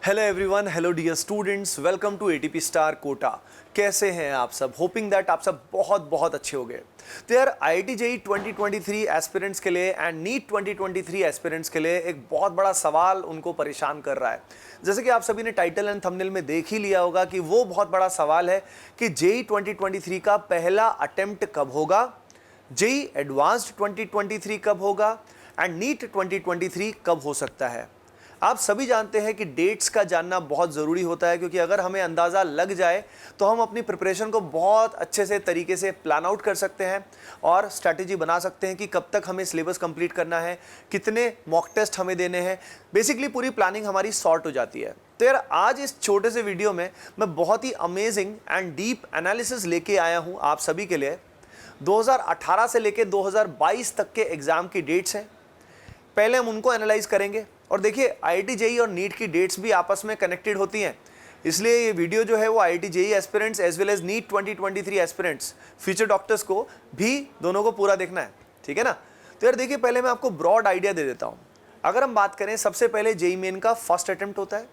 Hello everyone, hello dear students, welcome to ATP star Kota. कैसे हैं आप सब? होपिंग दैट आप सब बहुत बहुत अच्छे हो गए। तो यार आईआईटी जेईई 2023 एस्पिरेंट्स के लिए एंड नीट 2023 एस्पिरेंट्स के लिए एक बहुत बड़ा सवाल उनको परेशान कर रहा है। जैसे कि आप सभी ने टाइटल एंड थंबनेल में देख ही लिया होगा कि वो बहुत बड़ा सवाल है कि जेईई 2023 का पहला अटेम्प्ट कब होगा, जेईई एडवांस्ड 2023 कब होगा एंड नीट 2023 कब हो सकता है। आप सभी जानते हैं कि डेट्स का जानना बहुत ज़रूरी होता है, क्योंकि अगर हमें अंदाज़ा लग जाए तो हम अपनी प्रिपरेशन को बहुत अच्छे से तरीके से प्लान आउट कर सकते हैं और स्ट्रैटेजी बना सकते हैं कि कब तक हमें सिलेबस कंप्लीट करना है, कितने मॉक टेस्ट हमें देने हैं। बेसिकली पूरी प्लानिंग हमारी सॉर्ट हो जाती है। तो यार आज इस छोटे से वीडियो में मैं बहुत ही अमेजिंग एंड डीप एनालिसिस लेके आया हूँ आप सभी के लिए। 2018 से लेके 2022 तक के एग्ज़ाम की डेट्स हैं, पहले हम उनको एनालाइज करेंगे। और देखिए आईआईटी जेईई और नीट की डेट्स भी आपस में कनेक्टेड होती हैं, इसलिए ये वीडियो जो है वो IIT JEE aspirants as well as NEET 2023 aspirants future doctors को भी दोनों को पूरा देखना है, ठीक है ना। तो यार देखिए, पहले मैं आपको ब्रॉड आइडिया दे देता हूँ। अगर हम बात करें, सबसे पहले जेईई मेन का फर्स्ट अटेम्प्ट होता है,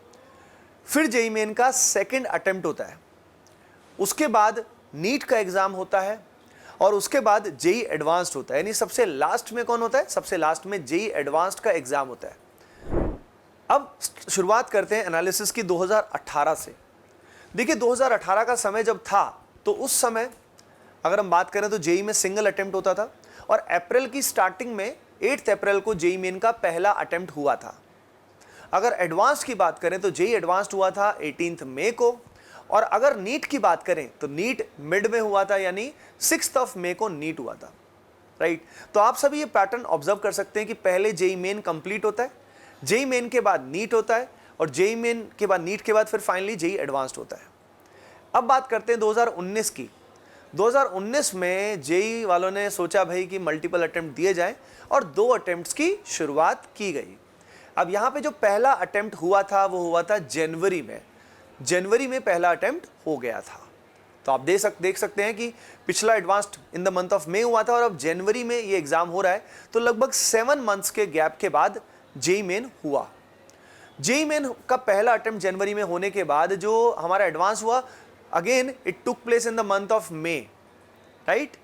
फिर जेईई मेन का सेकेंड अटेम्प्ट होता है, उसके बाद नीट का एग्ज़ाम होता है और उसके बाद जेईई एडवांस्ड होता है। यानी सबसे लास्ट में कौन होता है? सबसे लास्ट में जेईई एडवांस्ड का एग्ज़ाम होता है। अब शुरुआत करते हैं एनालिसिस की 2018 से। देखिए 2018 का समय जब था तो उस समय अगर हम बात करें तो जेईई में सिंगल अटेम्प्ट होता था और अप्रैल की स्टार्टिंग में 8 अप्रैल को जेईई मेन का पहला अटेम्प्ट हुआ था। अगर एडवांस्ड की बात करें तो जेईई एडवांस्ड हुआ था 18 मई को, और अगर नीट की बात करें तो नीट मिड में हुआ था, यानी 6 मई को नीट हुआ था, राइट। तो आप सभी ये पैटर्न ऑब्जर्व कर सकते हैं कि पहले जेईई मेन कंप्लीट होता है, जेईई मेन के बाद नीट होता है और जेईई मेन के बाद नीट के बाद फिर फाइनली जेईई एडवांस्ड होता है। अब बात करते हैं 2019 की। 2019 में जेईई वालों ने सोचा भाई कि मल्टीपल अटेम्प्ट दिए जाएं और 2 अटेम्प्ट्स की शुरुआत की गई। अब यहाँ पे जो पहला अटेम्प्ट हुआ था वो हुआ था जनवरी में। जनवरी में पहला अटेम्प्ट हो गया था। तो आप देख सकते हैं कि पिछला advanced in the month of May हुआ था और अब जनवरी में ये एग्जाम हो रहा है। तो लगभग 7 मंथ्स के गैप के बाद जेईई मेन हुआ। जेईई मेन का पहला अटेम्प्ट जनवरी में होने के बाद जो हमारा एडवांस हुआ, again it took place in the month of May, right.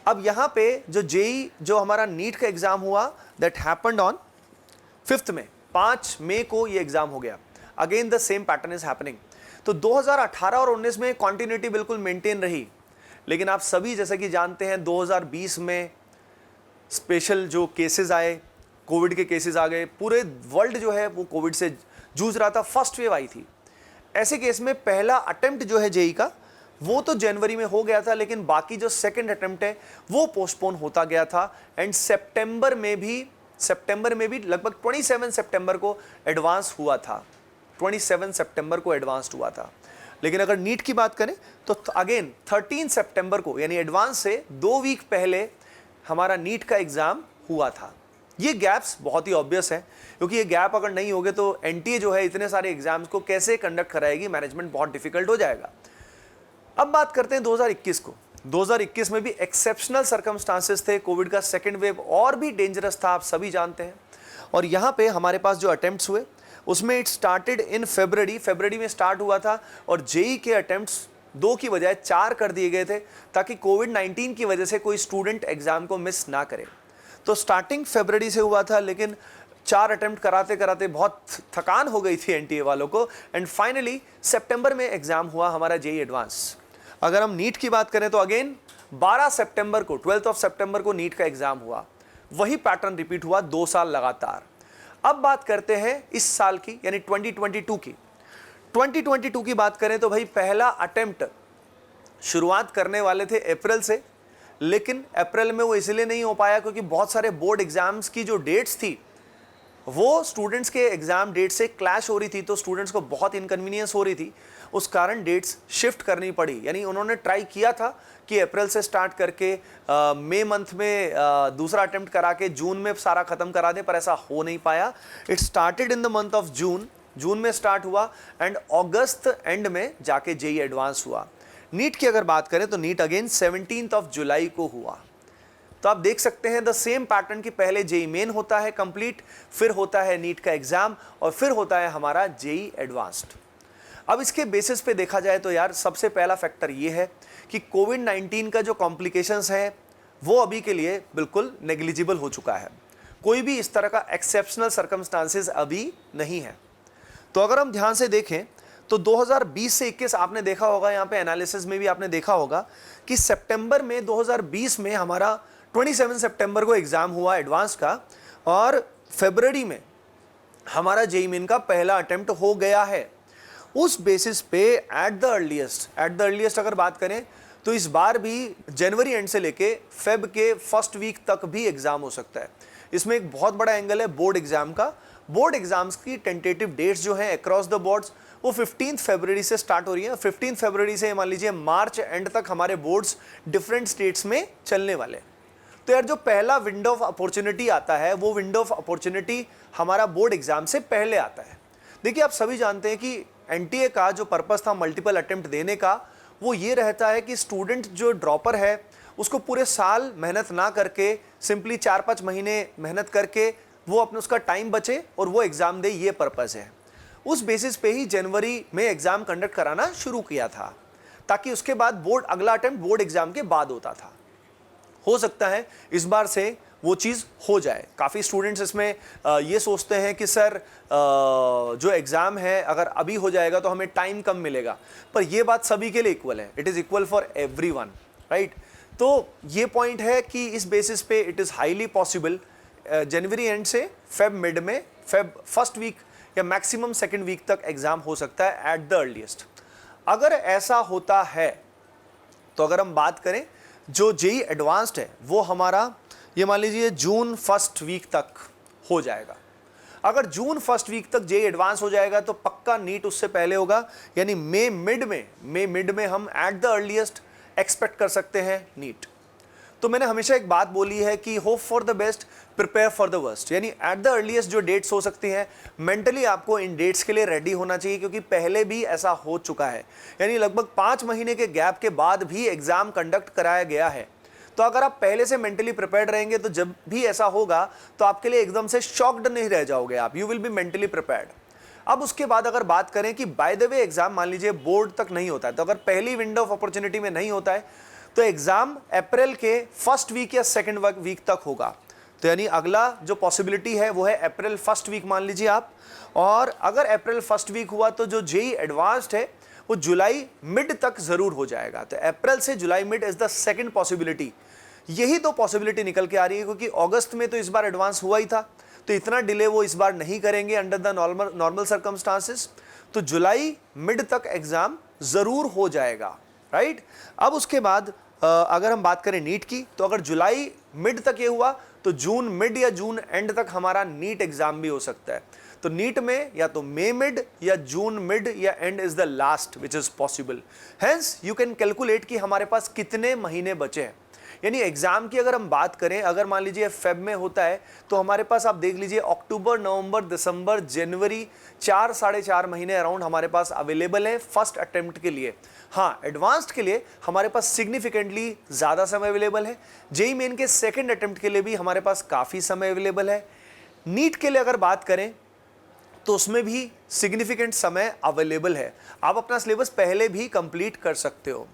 अब यहाँ पे जो जेईई जो हमारा नीट का एग्जाम हुआ दैट हैपेंड ऑन 5 में, 5 मई को ये एग्जाम हो गया। Again the same pattern is happening. तो 2018 और 19 में कॉन्टिन्यूटी बिल्कुल मेंटेन रही, लेकिन आप सभी जैसे कि जानते हैं 2020 में स्पेशल जो केसेस आए, कोविड के केसेस आ गए, पूरे वर्ल्ड जो है वो कोविड से जूझ रहा था, फर्स्ट वेव आई थी। ऐसे केस में पहला अटेम्प्ट जो है जेईई का वो तो जनवरी में हो गया था, लेकिन बाकी जो सेकंड अटेम्प्ट है वो पोस्टपोन होता गया था। एंड सितंबर में भी लगभग 27 सितंबर को एडवांस हुआ था, 27 सितंबर को एडवांस्ड हुआ था। लेकिन अगर नीट की बात करें तो अगेन 13 सितंबर को, यानी एडवांस से 2 वीक पहले हमारा नीट का एग्जाम हुआ था। ये गैप्स बहुत ही ऑब्वियस है, क्योंकि ये गैप अगर नहीं होगे तो एनटीए जो है इतने सारे एग्जाम्स को कैसे कंडक्ट कराएगी, मैनेजमेंट बहुत डिफिकल्ट हो जाएगा। अब बात करते हैं 2021 को। 2021 में भी एक्सेप्शनल सर्कमस्टांसेस थे, कोविड का सेकेंड वेव और भी डेंजरस था, आप सभी जानते हैं। और यहाँ पे हमारे पास जो अटेम्प्ट्स हुए उसमें इट स्टार्टेड इन फरवरी में स्टार्ट हुआ था और जेईई के अटेम्प्ट्स 2 की बजाय 4 कर दिए गए थे, ताकि कोविड-19 की वजह से कोई स्टूडेंट एग्जाम को मिस ना करे। तो स्टार्टिंग फरवरी से हुआ था, लेकिन 4 अटेम्प्ट कराते कराते बहुत थकान हो गई थी एनटीए वालों को, एंड फाइनली सितंबर में एग्जाम हुआ हमारा जेईई एडवांस। अगर हम नीट की बात करें तो अगेन 12 सितंबर को, 12 सितंबर को नीट का एग्जाम हुआ। वही पैटर्न रिपीट हुआ 2 साल लगातार। अब बात करते हैं इस साल की, यानी 2022 की। 2022 की बात करें तो भाई पहला अटेम्प्ट शुरुआत करने वाले थे अप्रैल से, लेकिन अप्रैल में वो इसलिए नहीं हो पाया क्योंकि बहुत सारे बोर्ड एग्जाम्स की जो डेट्स थी वो स्टूडेंट्स के एग्जाम डेट से क्लैश हो रही थी, तो स्टूडेंट्स को बहुत इनकन्वीनियंस हो रही थी, उस कारण डेट्स शिफ्ट करनी पड़ी। यानी उन्होंने ट्राई किया था कि अप्रैल से स्टार्ट करके मई मंथ में दूसरा अटेम्प्ट करा के जून में सारा खत्म करा दें, पर ऐसा हो नहीं पाया। It started in the month of June में स्टार्ट हुआ एंड अगस्त एंड में जाके जेईई एडवांस हुआ। नीट की अगर बात करें तो नीट अगेन 17 जुलाई को हुआ। तो आप देख सकते हैं द सेम पैटर्न की पहले जेई मेन होता है कंप्लीट, फिर होता है नीट का एग्जाम और फिर होता है हमारा जेई एडवांस्ड। अब इसके बेसिस पे देखा जाए तो यार सबसे पहला फैक्टर ये है कि कोविड-19 का जो कॉम्प्लिकेशंस है वो अभी के लिए बिल्कुल नेग्लिजिबल हो चुका है। कोई भी इस तरह का एक्सेप्शनल सर्कमस्टांसेस अभी नहीं है। तो अगर हम ध्यान से देखें तो 2020 से 21 आपने देखा होगा, यहाँ पे एनालिसिस में भी आपने देखा होगा कि सितंबर में 2020 में हमारा 27 सितंबर को एग्जाम हुआ एडवांस का और फरवरी में हमारा जेईई मेन का पहला अटेम्प्ट हो गया है। उस बेसिस पे एट द अर्लीस्ट अगर बात करें तो इस बार भी जनवरी एंड से लेके फेब के फर्स्ट वीक तक भी एग्जाम हो सकता है। इसमें एक बहुत बड़ा एंगल है बोर्ड एग्जाम का। बोर्ड एग्जाम्स की टेंटेटिव डेट्स जो हैं अक्रॉस द बोर्ड्स वो 15 फरवरी से स्टार्ट हो रही है। 15 फरवरी से मान लीजिए मार्च एंड तक हमारे बोर्ड्स डिफरेंट स्टेट्स में चलने वाले। तो यार जो पहला विंडो ऑफ अपॉर्चुनिटी आता है वो विंडो ऑफ अपॉर्चुनिटी हमारा बोर्ड एग्जाम से पहले आता है। देखिए आप सभी जानते हैं कि एनटीए का जो पर्पस था मल्टीपल अटेम्प्ट देने का वो ये रहता है कि स्टूडेंट जो ड्रॉपर है उसको पूरे साल मेहनत ना करके सिंपली 4-5 महीने मेहनत करके वो अपने उसका टाइम बचे और वो एग्ज़ाम दे, ये पर्पस है। उस बेसिस पे ही जनवरी में एग्ज़ाम कंडक्ट कराना शुरू किया था ताकि उसके बाद बोर्ड अगला अटेम्प्ट बोर्ड एग्ज़ाम के बाद होता था। हो सकता है इस बार से वो चीज़ हो जाए। काफ़ी स्टूडेंट्स इसमें ये सोचते हैं कि सर जो एग्ज़ाम है अगर अभी हो जाएगा तो हमें टाइम कम मिलेगा, पर ये बात सभी के लिए इक्वल है। It is equal for everyone, right. तो ये पॉइंट है कि इस बेसिस पे it is highly possible January and से फेब मिड में फेब फर्स्ट वीक या मैक्सिमम सेकेंड वीक तक एग्ज़ाम हो सकता है एट द अर्लीस्ट। अगर ऐसा होता है तो अगर हम बात करें जो जेईई एडवांस्ड है वो हमारा ये मान लीजिए जून फर्स्ट वीक तक हो जाएगा। अगर जून फर्स्ट वीक तक जेईई एडवांस हो जाएगा तो पक्का नीट उससे पहले होगा, यानी मई मिड में हम एट द अर्लीस्ट एक्सपेक्ट कर सकते हैं नीट। तो मैंने हमेशा एक बात बोली है कि hope for the best, prepare for the worst, यानी एट द अर्लीस्ट जो डेट्स हो सकती हैं मेंटली आपको इन डेट्स के लिए रेडी होना चाहिए, क्योंकि पहले भी ऐसा हो चुका है। यानी लगभग 5 महीने के गैप के बाद भी एग्जाम कंडक्ट कराया गया है। तो अगर आप पहले से मेंटली प्रिपेयर्ड रहेंगे तो जब भी ऐसा होगा तो आपके लिए एकदम से शॉक्ड नहीं रह जाओगे आप, you will be mentally prepared. अब उसके बाद अगर बात करें कि बाय द वे एग्जाम मान लीजिए बोर्ड तक नहीं होता है, तो अगर पहली विंडो ऑफ अपॉर्चुनिटी में नहीं होता है तो एग्जाम अप्रैल के फर्स्ट वीक या सेकेंड वीक तक होगा। तो यानी अगला जो पॉसिबिलिटी है वो है अप्रैल फर्स्ट वीक मान लीजिए आप। और अगर अप्रैल फर्स्ट वीक हुआ तो जो जेईई एडवांस्ड है वो जुलाई मिड तक जरूर हो जाएगा। तो अप्रैल से जुलाई mid is the second possibility. यही तो पॉसिबिलिटी निकल के आ रही है, क्योंकि अगस्त में तो इस बार एडवांस हुआ ही था, तो इतना डिले वो इस बार नहीं करेंगे अंडर द नॉर्मल सर्कमस्टांसेस। तो जुलाई मिड तक एग्जाम जरूर हो जाएगा, राइट। अब उसके बाद अगर हम बात करें नीट की, तो अगर जुलाई मिड तक ये हुआ तो जून मिड या जून एंड तक हमारा नीट एग्जाम भी हो सकता है। तो नीट में या तो मई मिड या जून मिड या and is the last which is possible. Hence you can calculate कि हमारे पास कितने महीने बचे हैं। यानी एग्जाम की अगर हम बात करें, अगर मान लीजिए फेब में होता है तो हमारे पास आप देख लीजिए अक्टूबर, नवंबर, दिसंबर, जनवरी 4-4.5 महीने अराउंड हमारे पास अवेलेबल है फर्स्ट अटेम्प्ट के लिए। हाँ, एडवांस्ड के लिए हमारे पास सिग्निफिकेंटली ज़्यादा समय अवेलेबल है। जेईई मेन के सेकेंड अटेम्प्ट के लिए भी हमारे पास काफ़ी समय अवेलेबल है। नीट के लिए अगर बात करें तो उसमें भी सिग्निफिकेंट समय अवेलेबल है, आप अपना सिलेबस पहले भी कंप्लीट कर सकते हो।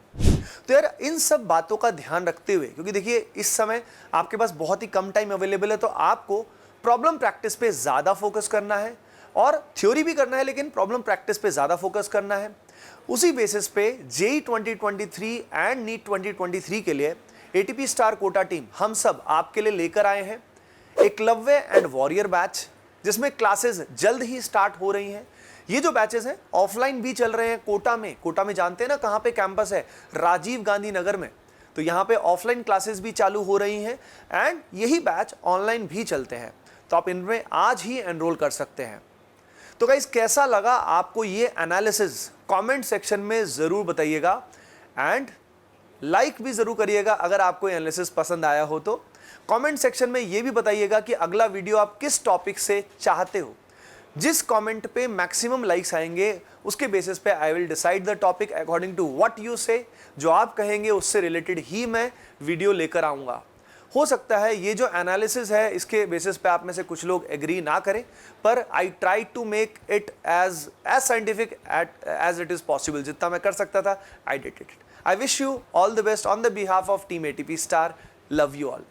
तो यार इन सब बातों का ध्यान रखते हुए, क्योंकि देखिए इस समय आपके पास बहुत ही कम टाइम अवेलेबल है, तो आपको प्रॉब्लम प्रैक्टिस पे ज़्यादा फोकस करना है और थ्योरी भी करना है, लेकिन प्रॉब्लम प्रैक्टिस पे ज़्यादा फोकस करना है। उसी बेसिस पे जेईई 2023 एंड नीट 2023 के लिए एटीपी स्टार कोटा टीम हम सब आपके लिए लेकर आए हैं एकलव्य एंड वॉरियर बैच, जिसमें क्लासेस जल्द ही स्टार्ट हो रही हैं। ये जो बैचेस हैं ऑफलाइन भी चल रहे हैं कोटा में जानते हैं ना कहाँ पे कैंपस है, राजीव गांधी नगर में। तो यहाँ पे ऑफलाइन क्लासेस भी चालू हो रही हैं एंड यही बैच ऑनलाइन भी चलते हैं, तो आप इनमें आज ही एनरोल कर सकते हैं। तो गाइस कैसा लगा आपको ये एनालिसिस, कमेंट सेक्शन में ज़रूर बताइएगा एंड लाइक भी ज़रूर करिएगा अगर आपको एनालिसिस पसंद आया हो तो। कमेंट सेक्शन में ये भी बताइएगा कि अगला वीडियो आप किस टॉपिक से चाहते हो। जिस कमेंट पे मैक्सिमम लाइक्स आएंगे उसके बेसिस पे I will decide the topic according to what you say. जो आप कहेंगे उससे रिलेटेड ही मैं वीडियो लेकर आऊँगा। हो सकता है ये जो एनालिसिस है इसके बेसिस पे आप में से कुछ लोग एग्री ना करें, पर I try to make it as scientific as it is possible. जितना मैं कर सकता था, I did it. I wish you all the best on the behalf of team ATP star. Love you all.